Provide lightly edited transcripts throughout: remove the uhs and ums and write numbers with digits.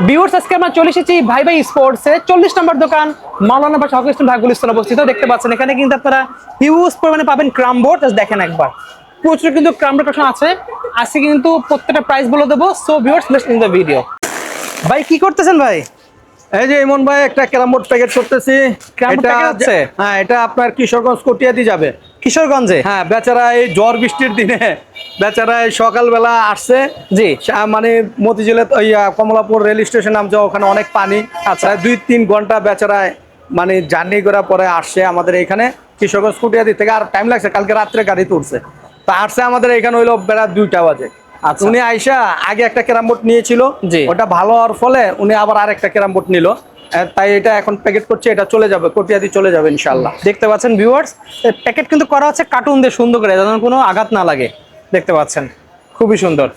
Viewers আজকে আমরা চলে এসেছি ভাই ভাই স্পোর্টস এ 40 নম্বর দোকান মাওলানা বাদশা হকি স্টেশন ঢাকা গুলিস্তান অবস্থিত। দেখতে পাচ্ছেন এখানে কিন্তু আপনারা হিউজ পরিমাণে পাবেন ক্রাম বোর্ড। দেখেন একবার প্রচুর কিন্তু ক্রাম বোর্ড কালেকশন আছে। আজকে কিন্তু প্রত্যেকটা প্রাইস বলে দেবো। So viewers let's in the video. ভাই কি করতেছেন ভাই? এই যে ইমন ভাই একটা ক্যারাম বোর্ড প্যাকেট করতেছি। এটা হচ্ছে হ্যাঁ, এটা আপনার কিশোরগঞ্জ কটিয়াদি যাবে। কিশোরগঞ্জে? হ্যাঁ, বেচারা এই ঝড় বৃষ্টির দিনে বেচারা এই সকালবেলা আসছে। জি, মানে মতিঝিলে কমলাপুর রেল স্টেশন নামছে, ওখানে অনেক পানি। আচ্ছা, 2-3 ঘন্টা বেচারায় মানে জার্নি করার পরে আসছে আমাদের এখানে কিশোরগঞ্জ কটিয়াদি থেকে। আর টাইম লাগছে, কালকে রাত্রে গাড়ি তুলছে, তা আসছে আমাদের এখানে হইলো বেলা 2টা বাজে। আচ্ছা, উনি আইসা আগে একটা ক্যারাম বোর্ড নিয়েছিল, ওটা ভালো হওয়ার ফলে উনি আবার আরেকটা ক্যারাম বোর্ড নিল। তাই এটা এখন প্যাকেট করছে, এটা চলে যাবে কটিয়াদি, চলে যাবে ইনশাআল্লাহ। দেখতে পাচ্ছেন ভিউয়ার্স প্যাকেট কিন্তু করা হচ্ছে কার্টুন দিয়ে সুন্দর করে, যেন কোনো আঘাত না লাগে। দেখতে পাচ্ছেন খুবই সুন্দর।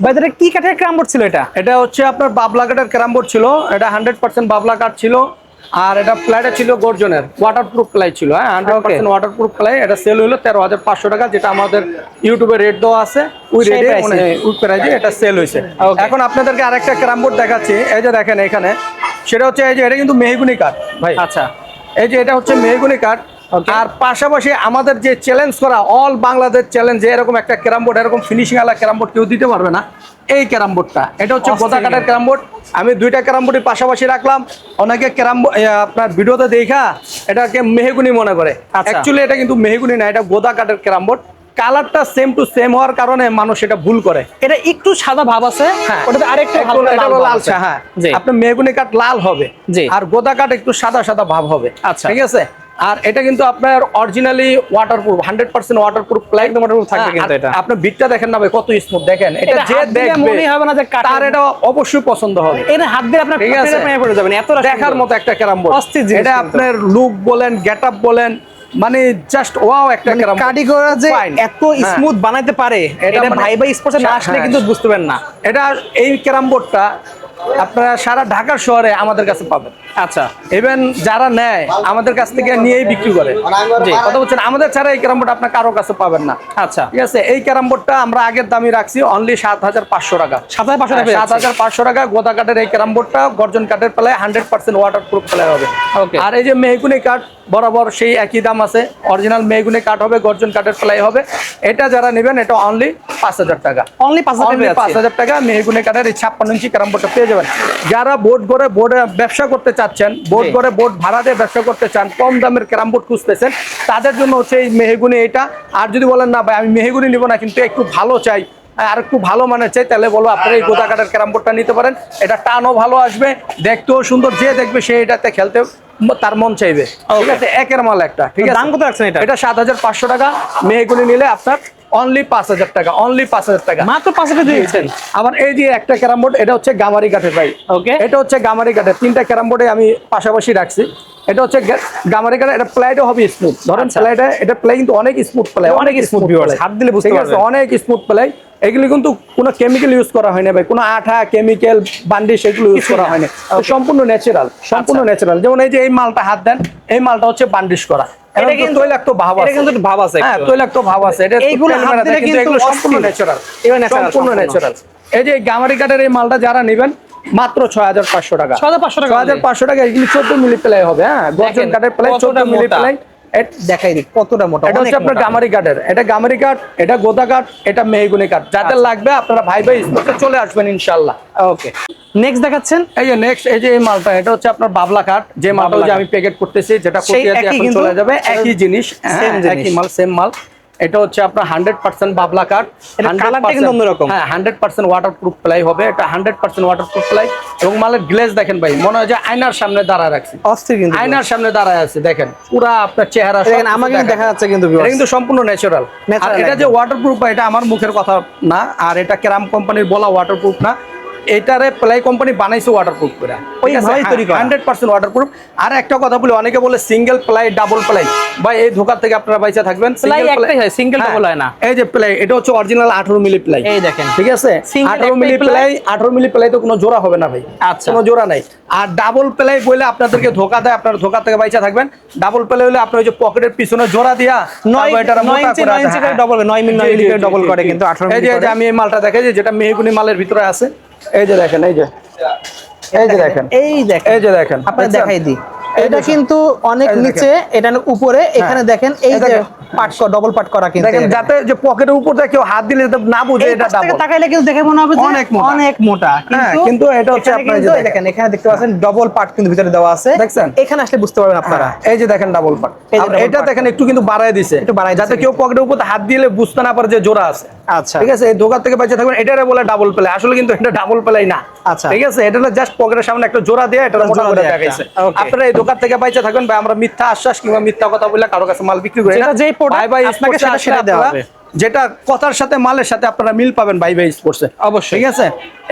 ভাই এটা কি কাঠের ক্যারাম বোর্ড ছিল? এটা হচ্ছে আপনার বাবলা কাঠের ক্যারাম বোর্ড ছিল। এটা 100% বাবলা কাঠ ছিল। আর এটা প্লাইটা ছিল গর্জনের, ওয়াটারপ্রুফ প্লাই ছিল। হ্যাঁ, 100% ওয়াটারপ্রুফ প্লাই। এটা সেল হইলো 13,500 টাকা, যেটা আমাদের ইউটিউবে রেট দেওয়া আছে। ওই রেটে ওই প্রাইজে এটা সেল হয়েছে। এখন আপনাদেরকে আরেকটা ক্যারাম বোর্ড দেখাচ্ছি। এই যে দেখেন এখানে, সেটা হচ্ছে এই যে এটা কিন্তু মেহগুনি কাঠ ভাই। আচ্ছা, এই যে এটা হচ্ছে মেহগুনি কাঠ। আর পাশাপাশি আমাদের যে চ্যালেঞ্জ করা অল বাংলাদেশ চ্যালেঞ্জ, এরকম একটা ক্যারাম বোর্ড, এরকম ফিনিশিং ওয়ালা ক্যারাম বোর্ড কেউ দিতে পারবে না। এই ক্যারাম বোর্ডটা, এটা হচ্ছে গোদা কাঠের ক্যারাম বোর্ড। আমি 2টা ক্যারাম বোর্ডের পাশাপাশি রাখলাম। অনেকে ক্যারাম আপনার ভিডিওতে দেখা এটাকে মেহগুনি মনে করে, অ্যাকচুয়ালি এটা কিন্তু মেহগুনি না, এটা গোদা কাঠের ক্যারাম বোর্ড। কালারটা সেম টু সেম হওয়ার কারণে মানুষ এটা ভুল করে। এটা একটু সাদা ভাব আছে, হ্যাঁ, ওটাতে আরেকটু লালচে। হ্যাঁ, আপনার মেহগুনি কাঠ লাল হবে, আর গোদা কাঠ একটু সাদা সাদা ভাব হবে। আচ্ছা, ঠিক আছে। আর এটা কিন্তু আপনার অরিজিনালি ওয়াটারপ্রুফ, 100% ওয়াটারপ্রুফ প্লাই, একদম ওয়াটারপ্রুফ থাকবে। কিন্তু এটা আপনি বিটটা দেখেন না ভাই, কত স্মুথ। দেখেন এটা যে দেখবে মনে হবে না যে কাঠ, আর এটা অবশ্যই পছন্দ হবে। এটা হাত দিয়ে আপনার প্রেমে পড়ে যাবেন, এত দেখার মতো একটা ক্যারাম বোর্ড। এটা আপনার লুক বলেন, গেটআপ বলেন, মানে জাস্ট ওয়াও একটা ক্যারাম বোর্ড। কারিগররা যে এত স্মুথ বানাইতে পারে, এটা ভাই ভাই স্পোর্টসে না আসলে কিন্তু বুঝতে পারেন না। এটা এই ক্যারাম বোর্ডটা আপনারা সারা ঢাকা শহরে আমাদের কাছে পাবেন। আচ্ছা, ইভেন যারা নেয় আমাদের কাছ থেকে নিয়েই বিক্রি করে। কথা বলছেন, আমাদের ছাড়া এই ক্যারাম বোর্ড আপনার কারো কাছে পাবেন না। আচ্ছা, ঠিক আছে। এই ক্যারাম বোর্ডটা আমরা আগের দামই রাখছি অনলি 7,500 টাকা। 7,500 টাকা গোদা কাঠের এই ক্যারাম বোর্ডটা, গর্জন কাঠের প্লাই, 100% ওয়াটারপ্রুফ প্লাই হবে। আর এই যে মেহগুনি কাঠ বরাবর সেই একই দাম আছে, অরিজিনাল মেহগুনি কাঠ হবে, গর্জন কাঠের প্লাই হবে। এটা যারা নেবেন এটা অনলি 5,000 টাকা। অনলি 5,000 টাকা মেহগুনি কাঠের এই 56 ইঞ্চি ক্যারাম বোর্ডটা পেয়ে যাবেন। যারা বোর্ড করে বোর্ডে ব্যবসা করতে চাচ্ছেন, বোর্ড করে বোর্ড ভাড়া দিয়ে ব্যবসা করতে চান, কম দামের ক্যারাম বোর্ড খুঁজতেছেন, তাদের জন্য হচ্ছে এই মেহগুনি এটা। আর যদি বলেন না ভাই আমি মেহগুনি নিব না, কিন্তু একটু ভালো চাই, আর একটু ভালো মানের চাই, তাহলে বলবো আপনারা এই গোদা কাঠের ক্যারাম বোর্ডটা নিতে পারেন। এটা টানও ভালো আসবে, দেখতেও সুন্দর, যে দেখবে সে এটাতে খেলতে তার মন চাইবে। ঠিক আছে, একের মাল একটা। ঠিক আছে, দাম কত রাখছেন এটা? এটা 7,500 টাকা। মেহগুনি নিলে আপনার অনলি 5,000 টাকা। অনলি 5,000 টাকা, মাত্র 5,000 দিয়েছেন। আবার এই যে একটা ক্যারাম বোর্ড, এটা হচ্ছে গামারি কাঠের ভাই। ওকে, এটা হচ্ছে গামারি কাঠের। 3টা ক্যারাম বোর্ডে আমি পাশাপাশি রাখছি। এটা হচ্ছে গামারি কাঠের। এটা প্লাইটাও হবে স্মুথ। ধরেন প্লাইটা, এটা প্লাই কিন্তু অনেক স্মুথ প্লাই, অনেক স্মুথ, হাত দিলে বুঝতে পারবেন, অনেক স্মুথ প্লাই। এগুলি কিন্তু কোনো কেমিক্যাল ইউজ করা হয় না ভাই, কোনো আঠা, কেমিক্যাল, বান্ডিশ এগুলো ইউজ করা হয় না। সম্পূর্ণ ন্যাচারাল, সম্পূর্ণ ন্যাচারাল। যেমন এই যে এই মালটা হাত দেন, এই মালটা হচ্ছে বান্ডিশ করা। এটা কিন্তু তৈলাক্ত ভাব আছে, এটা কিন্তু ভাব আছে। হ্যাঁ, তৈলাক্ত ভাব আছে। এটা এইগুলো হাত দিলে কিন্তু এগুলো সম্পূর্ণ ন্যাচারাল, সম্পূর্ণ ন্যাচারাল। এই যে গামারি কাঠের এই মালটা যারা নেবেন মাত্র 6,500 টাকা। 6,500 টাকা। এগুলি 14 মিলি প্লাই হবে। হ্যাঁ, গর্জন কাঠের প্লাই, 14 মিলি প্লাই। দেখাই দিই কতটা মোটা। এটা হচ্ছে আপনার গামারি কাঠের। এটা গামারি কাঠ, এটা গোদা কাঠ, এটা মেহগুনি কাঠ। যাদের লাগবে আপনারা ভাই ভাই স্পোর্টসে চলে আসবেন ইনশাআল্লাহ। ওকে, নেক্সট দেখাচ্ছেন। এই যে নেক্সট, এই যে এই মালটা, এটা হচ্ছে আপনার বাবলা কাঠ। যে মালটা যে আমি প্যাকেট করতেছি, যেটা কোটিয়াতে এখন চলে যাবে, একই জিনিস, একই মাল, সেম মাল। এটা হচ্ছে আপনার 100% বাবলা কাঠ। কালারটা কিন্তু অন্যরকম। হ্যাঁ, 100% ওয়াটারপ্রুফ প্লাই হবে। এটা 100% ওয়াটারপ্রুফ প্লাই। এবং মালের গ্লেজ দেখেন ভাই, মনে হয় যে আয়নার সামনে দাঁড়ায় রাখছি। অস্থির, কিন্তু আয়নার সামনে দাঁড়ায় আছে। দেখেন পুরো আপনার চেহারা আমাকে দেখা যাচ্ছে, কিন্তু এটা কিন্তু সম্পূর্ণ ন্যাচারাল। আর এটা যে ওয়াটারপ্রুফ, এটা আমার মুখের কথা না, আর এটা ক্যারাম কোম্পানির বলা ওয়াটারপ্রুফ না। এটারে প্লাই কোম্পানি বানাইছে ওয়াটারপ্রুফ করে, ওইভাবেই তৈরি করা, 100% ওয়াটারপ্রুফ। আর একটা কথা বলি, অনেকে বলে সিঙ্গেল প্লাই, ডাবল প্লাই। ভাই এই ধোকা থেকে আপনারা বাইচা থাকবেন। প্লাই একটাই হয়, সিঙ্গেল ডাবল হয় না। এই যে প্লাই, এটা হচ্ছে অরিজিনাল 18 মিলি প্লাই। এই দেখেন, ঠিক আছে, 18 মিলি প্লাই। 18 মিলি প্লাই তো কোনো জোড়া হবে না ভাই। আচ্ছা, কোনো জোড়া নাই। আর ডাবল প্লাই বলে আপনাদেরকে ধোকা দেয়, আপনারা ধোকা থেকে বাইচা থাকবেন। ডাবল প্লাই হলে আপনি ওই যে পকেটের পিছনে জোড়া দিয়া 9 ইঞ্চি করে ডবল, 9 মিলি করে ডবল করে, কিন্তু 18 মিলি। এই যে আমি এই মালটা দেখে যেটা মেহগুনি মালের ভিতরে আছে, এই যে দেখেন, এই যে এই যে দেখেন, এই যে দেখেন, আপনারা দেখাই দিই, এটা কিন্তু অনেক নিচে, এটা উপরে, এখানে দেখেন এই যে পাট করা, ডবল পাট করা কিন্তু দেখেন, যাতে যে পকেটের উপর থেকে কেউ হাত দিলে না বুঝে এটা ডাবল। তাকাইলে কিন্তু দেখে মনে হবে যে অনেক মোটা, কিন্তু এটা হচ্ছে আপনারা যে দেখেন এখানে দেখতে পাচ্ছেন ডবল পাট কিন্তু ভিতরে দেওয়া আছে, দেখছেন? এখানে আসলে বুঝতে পারবেন আপনারা। এই যে দেখেন ডাবল পাট, এটা দেখেন একটু কিন্তু বাড়ায় দিছে, যাতে কেউ পকেটের উপর হাত দিলে বুঝতে না পারে যে জোড়া আছে। আচ্ছা, ঠিক আছে, এই দোকান থেকে বেঁচে থাকবেন, এটারে বলে ডাবল প্লে, আসলে কিন্তু এটা ডাবল প্লাই না। আচ্ছা, ঠিক আছে, এটা জাস্ট পকেটের সামনে একটা জোড়া দিয়ে এটা মোটা করে দেখাইছে। আপনারা এই দোকান থেকে বেঁচে থাকবেন ভাই, আমরা মিথ্যা আশ্বাস কিংবা মিথ্যা কথা বলে কারো কাছে মাল বিক্রি করি না। ভাই ভাই আপনাকে সেটা দেওয়া হবে, যেটা কথার সাথে মালের সাথে আপনারা মিল পাবেন ভাই ভাই স্পোর্টসে অবশ্যই। ঠিক আছে,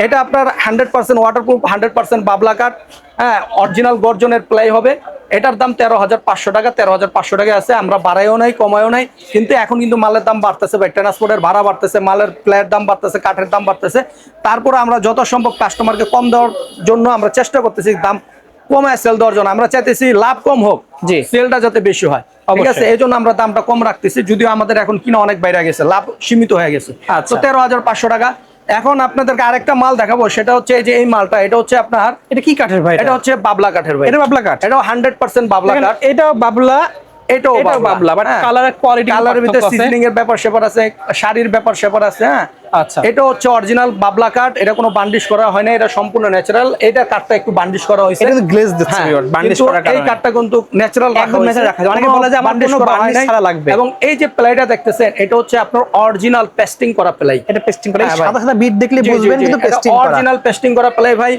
এটা আপনার 100% ওয়াটারপ্রুফ, 100% বাবলা কাট, হ্যাঁ, অরিজিনাল গর্জনের প্লাই হবে। এটার দাম 13,500 টাকা, 13,500 টাকা আছে, আমরা বাড়াইও নাই কমাইও নাই, কিন্তু এখন কিন্তু মালের দাম বাড়তেছে ভাই, ট্রান্সপোর্টের ভাড়া বাড়তেছে, মালের প্লাইয়ের দাম বাড়তেছে, কাঠের দাম বাড়তেছে। তারপর আমরা যত সম্ভব কাস্টমারকে কম দেওয়ার জন্য আমরা চেষ্টা করতেছি, দাম কমায় সেল দেওয়ার জন্য। আমরা চাইতেছি লাভ কম হোক, জি, সেলটা যাতে বেশি হয়। ঠিক আছে, এই জন্য আমরা দামটা কম রাখতেছি, যদিও আমাদের এখন কিনা অনেক বাইরে গেছে, লাভ সীমিত হয়ে গেছে। তো 13,500 টাকা। এখন আপনাদেরকে আরেকটা মাল দেখাবো, সেটা হচ্ছে এই যে এই মালটা, এটা হচ্ছে আপনার, এটা কি কাঠের ভাই? এটা হচ্ছে বাবলা কাঠের ভাই, এটা বাবলা কাঠ, এটাও 100% বাবলা কাঠ, এটাও বাবলা, এটাও বাবলা, বাট কালারের কোয়ালিটি, কালারের ভিতরে সিজনিং এর ব্যাপার সেপার আছে, শাড়ির ব্যাপার সেপার আছে। হ্যাঁ, আচ্ছা, এটা হচ্ছে অরিজিনাল বাবলা কাঠ, এটা কোনো বান্ডিশ করা হয় না, এটা সম্পূর্ণ ন্যাচারাল। এটা কাঠটা একটু বান্ডিশ করা হয়েছে, এটা গ্লেজ দিচ্ছে, বান্ডিশ করা কারণে এই কাঠটা কিন্তু ন্যাচারাল একদম ন্যাচারাল রাখা। অনেকে বলে যে আমার কোনো বান্ডিশ ছাড়া লাগবে। এবং এই যে প্লাইটা দেখতেছেন, এটা হচ্ছে আপনার অরিজিনাল পেস্টিং করা প্লাই, এটা পেস্টিং করা, সাদা সাদা বিট দেখলে বুঝবেন কিন্তু পেস্টিং করা, অরিজিনাল পেস্টিং করা প্লাই ভাই।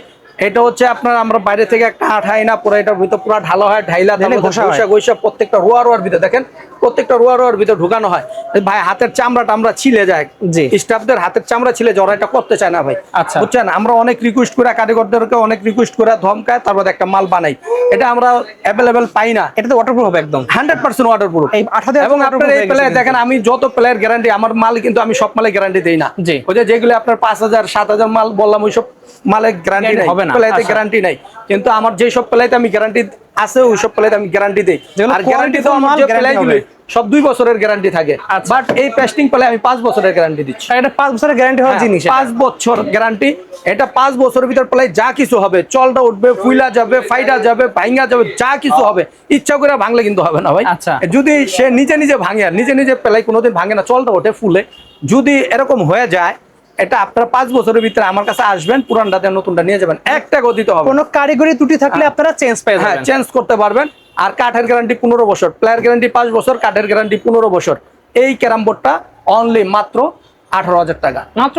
এটা হচ্ছে আপনার, আমরা বাইরে থেকে একটা আঠাই না, পুরো এটা ভিতর পুরো ঢালা হয়, ঢাইলা ঘষা প্রত্যেকটা রোয়ার ভিতরে দেখেন, প্রত্যেকটা রোয়ার ভিতরে ঢুকানো হয় ভাই। হাতের চামড়াটা আমরা ছিলে যায়, জি, স্টাফদের হাতের চামড়া ছিলে, যারা এটা করতে চায় না ভাই। আচ্ছা, বুঝছেন, আমরা অনেক রিকোয়েস্ট করে, কারিগরদেরকে অনেক রিকোয়েস্ট করে ধমকায়, তারপর একটা মাল বানাই। এটা আমরা অ্যাভেলেবেল পাই না, এটা তো ওয়াটারপ্রুফ হবে একদম 100% ওয়াটারপ্রুফ। এবং আপনার এই প্লেয়ার দেখেন, আমি যত প্লেয়ার গ্যারান্টি, আমার মাল কিন্তু আমি সব মালে গ্যারান্টি দেই না, জি, ওই যেগুলো আপনার 5,000 7,000 মাল বললাম, ওই সব মালের গ্যারান্টি হবে না, প্লেতে গ্যারান্টি নাই। কিন্তু আমার যে সব প্লেতে আমি গ্যারান্টি আছে, ওই সব প্লেতে আমি গ্যারান্টি দেই। আর গ্যারান্টি তো আমার যে প্লেগুলো সব 2 বছরের গ্যারান্টি থাকে, বাট এই পেস্টিং প্লে আমি 5 বছরের গ্যারান্টি দিচ্ছি। এটা 5 বছরের গ্যারান্টি হওয়ার জিনিস, 5 বছর গ্যারান্টি। এটা 5 বছরের ভিতর প্লে যা কিছু হবে, চলটা উঠবে, ফুইলা যাবে, ফাইটা যাবে, ভাঙা যাবে, যা কিছু হবে, ইচ্ছা করে ভাঙলে কিন্তু হবে না ভাই। আচ্ছা, যদি সে নিজে নিজে ভাঙে, আর নিজে প্লে কোনোদিন ভাঙে না, চলটা ওঠে ফুলে, যদি এরকম হয়ে যায়, এটা আপনারা 5 বছরের ভিতরে আমার কাছে আসবেন, পুরানটাতে নতুনটা নিয়ে যাবেন, একটা গতিতে হবে। কোনো কারিগরি ত্রুটি থাকলে আপনারা চেঞ্জ পেয়ে যাবেন, চেঞ্জ করতে পারবেন। আর কাঠের গ্যারান্টি 15 বছর, প্লেয়ার গ্যারান্টি 5 বছর, কাঠের গ্যারান্টি 15 বছর। এই ক্যারাম বোর্ডটা অনলি মাত্র 18,000 টাকা, মাত্র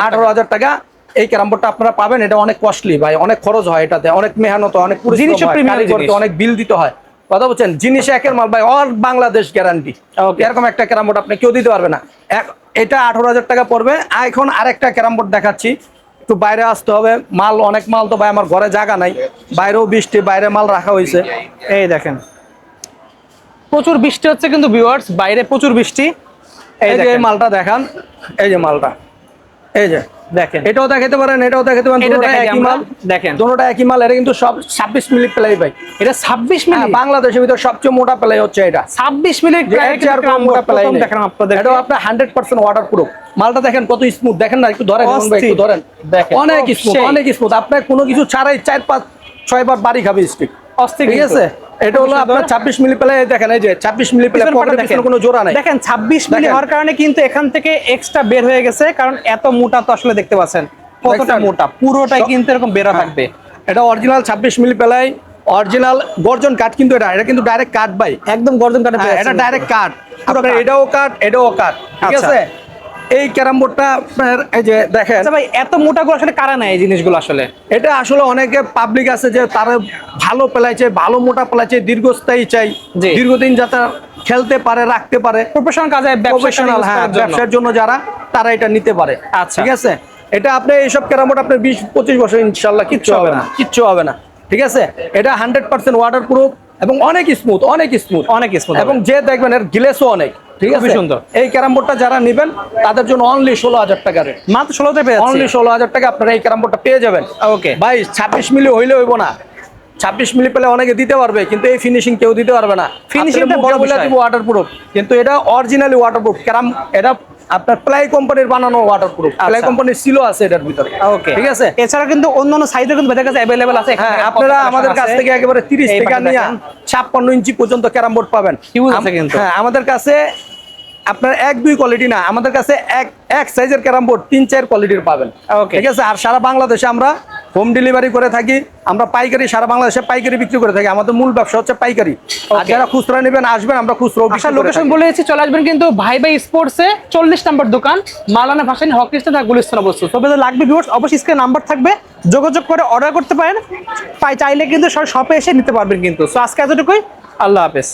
18,000 টাকা। এই ক্যারাম বোর্ডটা আপনারা পাবেন। এটা অনেক কস্টলি ভাই, অনেক খরচ হয়, এটাতে অনেক মেহনত, অনেক কারিগরকে অনেক বিল দিতে হয়, কথা বলছেন। জিনিস একের মাল ভাই, অল বাংলাদেশ গ্যারান্টি। এরকম একটা ক্যারাম বোর্ড আপনি কেউ দিতে পারবে না। এটা 18,000 টাকা পড়বে। এখন আরেকটা ক্যারাম বোর্ড দেখাচ্ছি, একটু বাইরে আসতে হবে, মাল অনেক মাল তো ভাই আমার ঘরে জায়গা নাই, বাইরেও বৃষ্টি, বাইরে মাল রাখা হয়েছে। এই দেখেন, প্রচুর বৃষ্টি হচ্ছে কিন্তু ভিউয়ার্স, বাইরে প্রচুর বৃষ্টি। এই যে মালটা দেখান, এই যে মালটা, এই যে দেখেন, এটাও দেখাতে পারেন, এটাও দেখাতে পারেন, দুটোটা একই মাল। দেখেন, দুটোটা একই মাল। এটা কিন্তু সব 26 মিলি প্লাই ভাই, এটা 26 মিলি, বাংলাদেশের ভিতর সবচেয়ে মোটা প্লাই হচ্ছে এটা, 26 মিলি। মোটা প্লাই দেখেন আপনাদের, এটাও আপনার 100% ওয়াটারপ্রুফ। মালটা দেখেন কত স্মুথ, দেখেন না, একটু ধরেন, একটু ধরেন, অনেক স্মুথ, অনেক স্মুথ। আপনার কোনো কিছু ছাড়াই 4-5-6 বার বাড়ি খাবে স্টিক, ঠিক আছে। এটা হলো আপনার 26 মিলি প্লে, দেখেন এই যে 26 মিলি প্লে, পকেটের পিছনে কোনো জোড়া নাই। দেখেন 26 মিলি হওয়ার কারণে কিন্তু এখান থেকে এক্সট্রা বের হয়ে গেছে, কারণ এত মোটা তো আসলে দেখতে পাচ্ছেন কতটা মোটা, পুরোটাই কিন্তু এরকম বের থাকবে। এটা অরিজিনাল 26 মিলি প্লাই, অরিজিনাল গর্জন কাঠ, কিন্তু এটা কিন্তু ডাইরেক্ট কাঠ ভাই, একদম গর্জন কাঠ, এটা ডাইরেক্ট কাঠ। আপনার এটাও কাঠ, এটাও কাঠ, ঠিক আছে। এই ক্যারাম বোর্ডটা আপনার এই যে দেখেন ভাই, এত মোটা করে আসলে কারা নেয় এই জিনিসগুলো? আসলে এটা আসলে অনেকে পাবলিক আছে যে তারা ভালো প্লাইছে, ভালো মোটা প্লাইছে, দীর্ঘস্থায়ী চাই, দীর্ঘদিন যাতে খেলতে পারে, রাখতে পারে, প্রফেশনাল কাজে, প্রফেশনাল, হ্যাঁ, ব্যবসার জন্য যারা, তারা এটা নিতে পারে। আচ্ছা, ঠিক আছে। এটা আপনি এইসব ক্যারাম বোর্ড আপনার 20-25 বছর ইনশাআল্লাহ কিচ্ছু হবে না, কিচ্ছু হবে না, ঠিক আছে। এটা 100% ওয়াটারপ্রুফ এবং অনেক স্মুথ, অনেক স্মুথ, অনেক স্মুথ, এবং যে দেখবেন এর গ্লেসও অনেক, ঠিক আছে, সুন্দর। এই ক্যারাম বোর্ডটা যারা নেবেন তাদের জন্য অনলি 16,000 টাকা রেট, মাত্র 16তে পেয়ে যাচ্ছেন, অনলি 16,000 টাকা আপনারা এই ক্যারাম বোর্ডটা পেয়ে যাবেন। ওকে ভাই, 26 মিলি হইলে হইব না, 26 মিলি পেলে অনেকে দিতে পারবে, কিন্তু এই ফিনিশিং কেউ দিতে পারবে না। ফিনিশিংটা বড় বলে দিব ওয়াটারপ্রুফ, কিন্তু এটা অরিজিনালি ওয়াটারপ্রুফ ক্যারাম। এটা আপনার প্লাই কোম্পানির বানানো ওয়াটারপ্রুফ, প্লাই কোম্পানির সিলও আছে এটার ভিতরে। ওকে, ঠিক আছে। এছাড়া কিন্তু অন্যান্য সাইজের কিন্তু ভেতরে কাছে अवेलेबल আছে। হ্যাঁ, আপনারা আমাদের কাছ থেকে একেবারে 30 থেকে নিয়ে 56 ইঞ্চি পর্যন্ত ক্যারাম বোর্ড পাবেন। হিউজ আছে কিন্তু। হ্যাঁ, আমাদের কাছে আপনার 1-2 কোয়ালিটি না, আমাদের কাছে এক সাইজের ক্যারাম বোর্ড 3-4 কোয়ালিটির পাবেন। ঠিক আছে। আর সারা বাংলাদেশে আমরা হোম ডেলিভারি করে থাকি, আমরা পাইকারি সারা বাংলাদেশে পাইকারি বিক্রি করে থাকি। আমাদের মূল ব্যবসা হচ্ছে পাইকারি। আর যারা খুচরা নেবেন আসবেন, আমরা খুচরা আচ্ছা, লোকেশন বলে দিচ্ছি, চলে আসবেন কিন্তু ভাই স্পোর্টসে 40 নম্বর দোকান, মাওলানা ভাসানী হকি স্ট্যান্ড আর গুলিস্তান অবস্থিত। তবে লাগবে ভিউয়ার্স, অবশ্যই স্ক্রিনে নাম্বার থাকবে, যোগাযোগ করে অর্ডার করতে পারেন। চাইলে কিন্তু শপে এসে নিতে পারবেন কিন্তু। সো আজকে এতটুকুই, আল্লাহ হাফেজ।